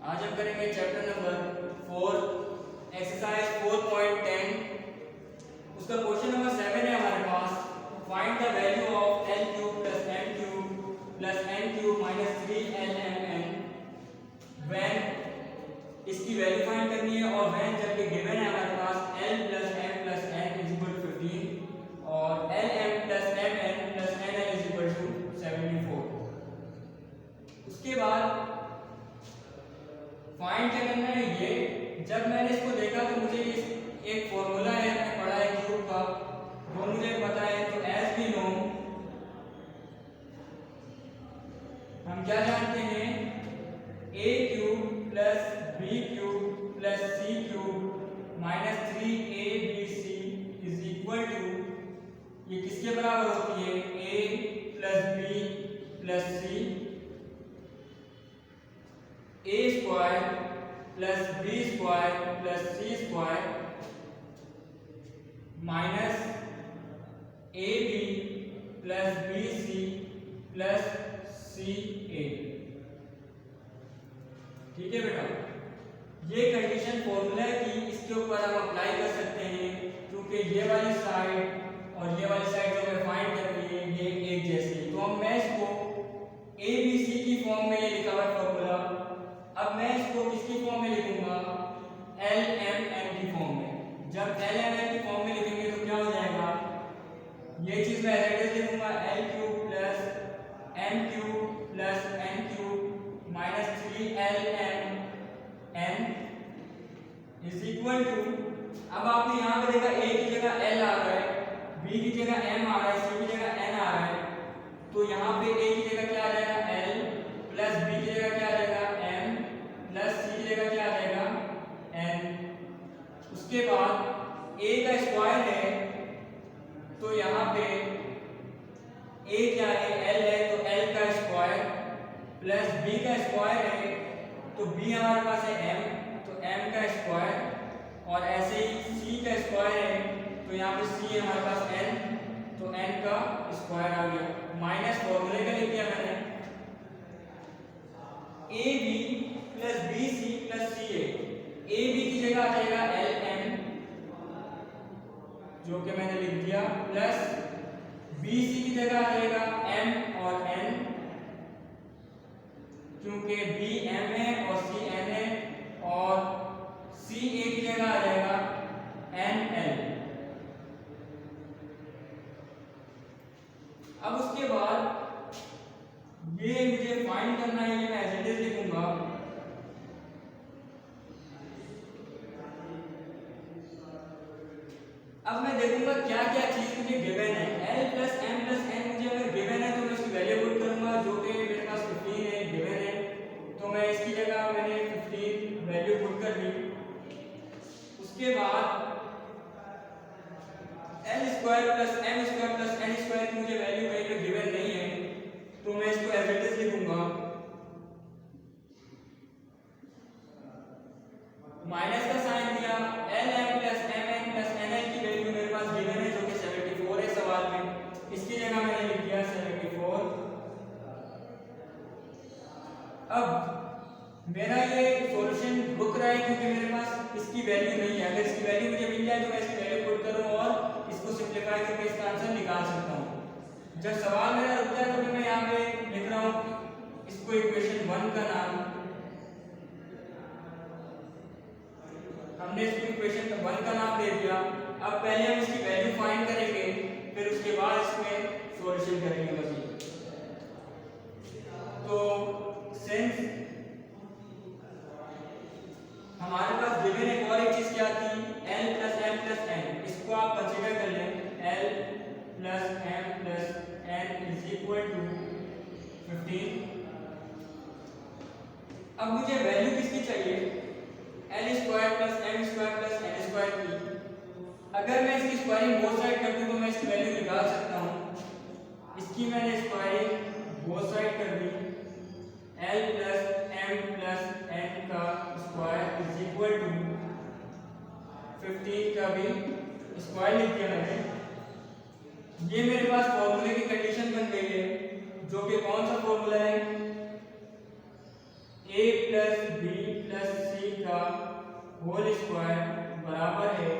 आज हम करेंगे चैप्टर नंबर 4 एक्सरसाइज 4.10। उसका क्वेश्चन नंबर 7 है हमारे पास। Find the value of l cube plus m cube plus n cube minus 3lmn when, इसकी वैल्यू फाइंड करनी है। और व्हेन जबकि गिवन है हमारे पास l plus m plus n is equal to 15 और lm plus mn plus nn is equal to 74। उसके बाद फाइंड क्या करना है ये। जब मैंने इसको देखा तो मुझे ये एक फॉर्मूला है, मैंने पढ़ा है क्यूब का, वो मुझे पता है। तो एज वी नो, हम क्या जानते हैं, a cube plus b cube plus c cube minus 3abc is equal to, ये किसके बराबर होती है, a plus b plus c, a square plus b square plus c square minus ab plus bc plus ca। ठीक है बेटा, ये condition formula की, इसके ऊपर हम अप्लाई कर सकते हैं क्योंकि ये वाली साइड और ये वाली साइड जो हमें फाइंड करनी है ये एक जैसी। तो हम मैं इसको abc की फॉर्म में ये लिखा हुआ फॉर्मूला, अब मैं इसको किसकी फॉर्म में लिखूंगा, lmn की फॉर्म में। जब lmn की फॉर्म में लिखेंगे तो क्या हो जाएगा, ये चीज मैं एज लिखूंगा l cube plus m cube plus n cube minus 3lmn is equal to, अब आपने यहाँ पे देखा a की जगह l आ रहा है, b की जगह m आ रहा है, c की जगह n आ रहा है। तो यहाँ पे a की जगह क्या आ जाएगा l प्लस b की जगह क्या आ जाएगा m प्लस c की जगह क्या आ जाएगा n। उसके बाद a का स्क्वायर है तो यहाँ पे a क्या है, l है, तो l का स्क्वायर प्लस b का स्क्वायर है तो b हमारे पास है m, तो m का स्क्वायर, और ऐसे ही c का स्क्वायर है तो यहाँ पे c हमारे पास n, तो n का स्क्वायर आ गया। माइनस फॉर्मूले का लिख दिया मैंने, ab plus bc plus ca, ab की जगह आ जाएगा ln जो कि मैंने लिख दिया, प्लस bc की जगह आ जाएगा m और n क्योंकि b m है और c n है, और c a की जगह आ जाएगा n l। अब उसके बाद ये मुझे फाइंड करना है, ये मैं एज इट इज लिखूंगा। अब मैं देखूंगा क्या क्या चीज मुझे गिवन है, l plus m plus n मुझे अगर गिवन है तो मैं इसकी वैल्यू पुट करूंगा, जो कि मेरे पास 15 है, गिवन है, तो मैं इसकी जगह मैंने 15 वैल्यू पुट कर दी। उसके बाद l square plus m square plus n square की मुझे वैल्यू कहीं पे गिवन नहीं है, तो मैं इसको एज इट इज लिखूंगा। माइनस का साइन दिया, lm plus mn plus nl की वैल्यू मेरे पास गिवन है जो कि 74 है सवाल में, इसकी जगह मैंने लिख दिया 74। अब मेरा ये सॉल्यूशन रुक रहा है क्योंकि मेरे पास इसकी वैल्यू नहीं है। अगर इसकी वैल्यू मुझे मिल जाए तो मैं इसकी वैल्यू पुट करूं और इसको सिंपलीफाई करके इसका आंसर निकाल सकता हूं। जब सवाल मेरा रुकता है तो फिर मैं यहाँ पे लिख रहा हूँ इसको इक्वेशन 1 का नाम, हमने इसको इक्वेशन 1 का नाम दे दिया। अब पहले हम इसकी वैल्यू फाइंड करेंगे, फिर उसके बाद इसमें सॉल्यूशन करेंगे मजीद। तो सिंस हमारे पास गिवन एक और एक चीज क्या थी, l plus m plus n, इसको आप कंसीडर कर लें, l plus m plus n is equal to 15। अब मुझे वैल्यू किसकी चाहिए, l square plus m square plus n square की। अगर मैं इसकी स्क्वायरिंग बोथ साइड कर दूं तो मैं इसकी वैल्यू निकाल सकता हूं। इसकी मैंने स्क्वायरिंग बोथ साइड कर दी, l plus m plus n का स्क्वायर इज इक्वल टू 15 का भी स्क्वायर लिख दिया मैंने। ये मेरे पास फॉर्मूले की कंडीशन बन गई है, जो कि कौन सा फॉर्मूला है, a plus b plus C का होल स्क्वायर बराबर है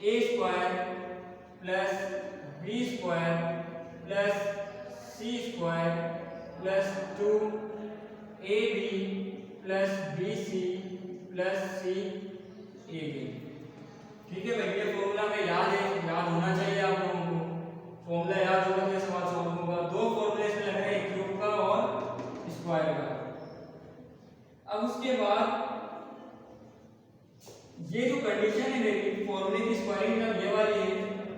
A square plus B square plus C square plus 2ab plus bc plus C A B. ठीक है भाई, ये फॉर्मूला में याद होना चाहिए आप लोगों को। फॉर्मूला याद होगा तो सवाल सॉल्व होगा। दो फॉर्मूले इसमें लग रहे हैं, क्यूब का और स्क्वायर का। अब उसके बाद ये जो कंडीशन है मेरी फॉर्मूले की स्क्वायरिंग टर्म ये वाली है,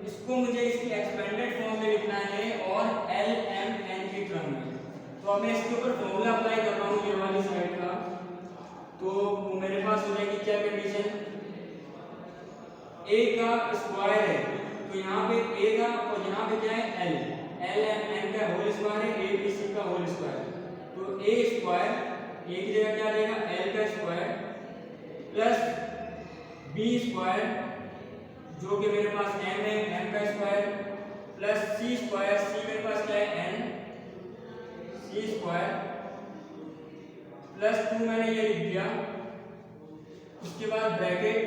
इसको मुझे इसकी एक्सपेंडेड फॉर्म में लिखना है और एल एम एन की टर्म में। तो अब मैं इसके ऊपर फॉर्मूला अप्लाई कर रहा हूँ ये वाली साइड का। तो मेरे पास हो जाएगी क्या कंडीशन, a का स्क्वायर है तो यहाँ पे a का और यहाँ पे क्या है l एम एन का होल स्क्वायर है a b c का होल स्क्वायर। तो a स्क्वायर a की जगह क्या रहेगा l का स्क्वायर प्लस b स्क्वायर जो कि मेरे पास m है m का square plus c square c मेरे पास क्या है n c स्क्वायर प्लस 2 मैंने ये लिख दिया। उसके बाद bracket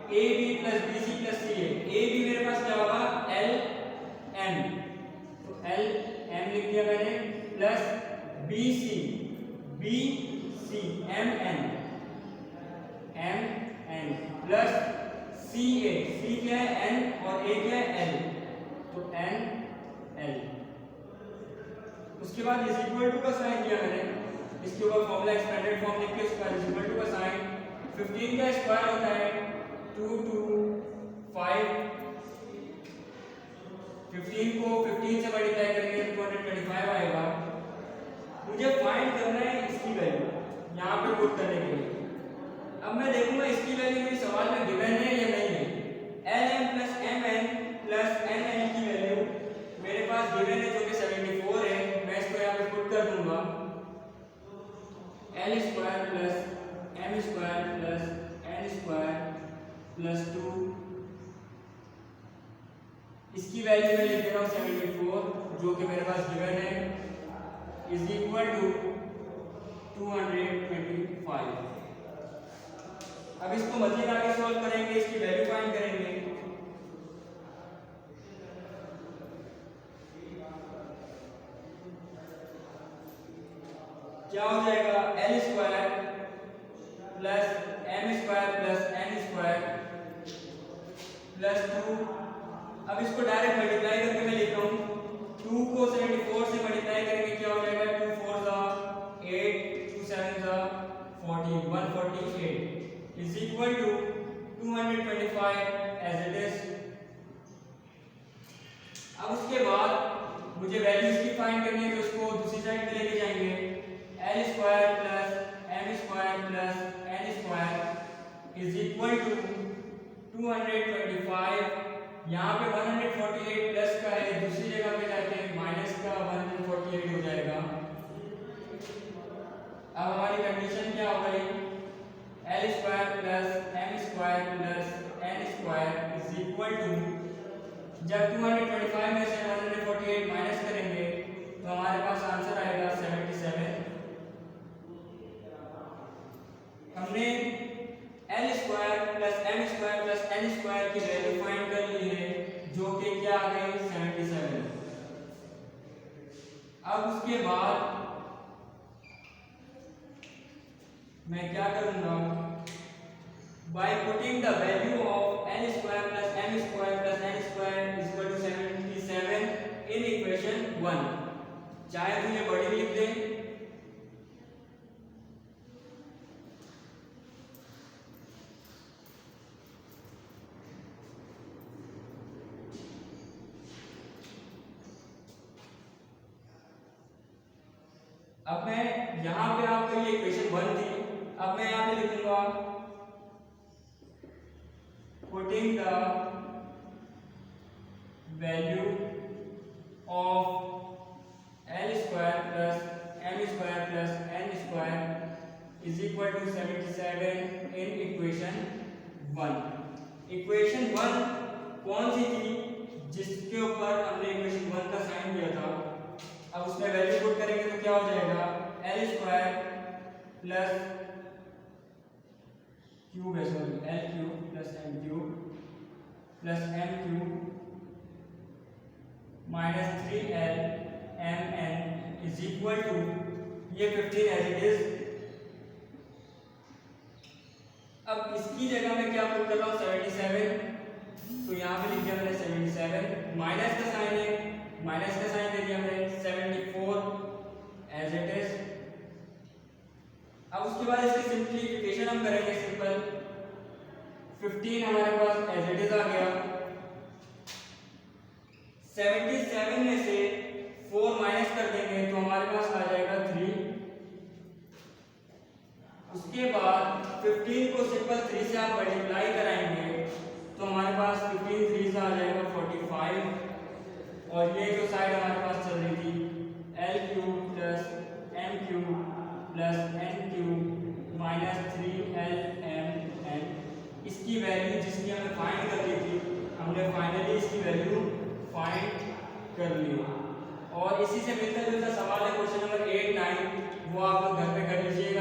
A B plus B C plus C A. A B मेरे पास क्या होगा एल एम, तो एल एम लिख दिया मैंने plus B C M N plus C A, C क्या है एन और ए क्या है एल, तो एन एल। उसके बाद इज इक्वल टू का साइन दिया मैंने, इसके ऊपर फॉर्मूला एक्सपेंडेड फॉर्म लिख के उसका इज इक्वल टू का साइन 15 का स्क्वायर होता है 2 2 5, 15 को 15 से मल्टीप्लाई करेंगे तो 225 आएगा। मुझे फाइंड करना है इसकी वैल्यू यहाँ पे पुट करने के लिए। अब मैं देखूंगा इसकी वैल्यू मेरे सवाल में गिवन है या नहीं है। L m plus m N plus n n की वैल्यू मेरे पास गिवन है जो कि 74 है। मैं इसको यहाँ पे पुट कर दूंगा l square plus m square plus n square plus 2, इसकी वैल्यू मैं लिख रहा हूँ 74 जो कि मेरे पास गिवन है इज इक्वल टू 225। अब इसको मजीद आगे सॉल्व करेंगे, इसकी वैल्यू फाइंड करेंगे। क्या हो जाएगा l square plus m square plus n square plus 2। अब इसको डायरेक्ट मल्टीप्लाई करके मैं लिख रहा हूँ 2 को 74 से मल्टीप्लाई करेंगे क्या हो जाएगा 2 4 जा 8 2 7 जा 40 148 is equal to 225 as it is. अब उसके बाद मुझे वैल्यूज की फाइंड करनी है तो इसको दूसरी साइड पे लेके जाएंगे l square plus m square plus n square is equal to 225। यहाँ पे 148 प्लस का है, दूसरी जगह पे जाके माइनस का 148 हो जाएगा। अब हमारी कंडीशन क्या हो गई l square plus m square plus n square is equal to, जब 225 में से 148 माइनस करेंगे तो हमारे पास आंसर आएगा 77। हमने l square plus m square plus n square की वैल्यू फाइंड कर ली है जो कि क्या आ गई 77। अब उसके बाद मैं क्या करूंगा by putting the value of l square plus m square plus n square is equal to 77 in equation 1। चाहे तो ये बड़ी लिख दें अब मैं यहाँ पे आपको ये इक्वेशन 1 थी, अब मैं यहाँ पे लिखूंगा putting the value of l square plus m square plus n square is equal to 77 in equation 1। Equation 1 कौन सी थी जिसके ऊपर हमने इक्वेशन 1 का साइन दिया था। अब उसमें वैल्यू पुट करेंगे तो क्या हो जाएगा एल स्क्वायर प्लस क्यूब है, sorry, l cube plus m cube plus m cube minus 3l m n is equal to, ये 15 एज इट इज। अब इसकी जगह मैं क्या पुट कर रहा हूँ 77, तो यहाँ पे लिख दिया मैंने 77, माइनस का साइन है, माइनस का साइन दे दिया मैंने 74 एज इट इज। अब उसके बाद इसकी सिंप्लीफिकेशन हम करेंगे सिंपल, 15 हमारे पास एज इट इज आ गया, 77 में से 4 माइनस कर देंगे तो हमारे पास आ जाएगा 3। उसके बाद 15 को सिंपल 3 से आप मल्टीप्लाई कराएंगे तो हमारे पास 15 3 से आ जाएगा 45, और ये जो साइड हमारे पास चल रही थी l cube plus m cube plus n cube minus 3l m n, इसकी वैल्यू जिसकी हमें फाइंड करनी थी हमने फाइनली इसकी वैल्यू फाइंड कर ली। और इसी से मिलता जुलता सवाल है क्वेश्चन नंबर 8, 9, वो आप लोग घर पे कर लीजिए।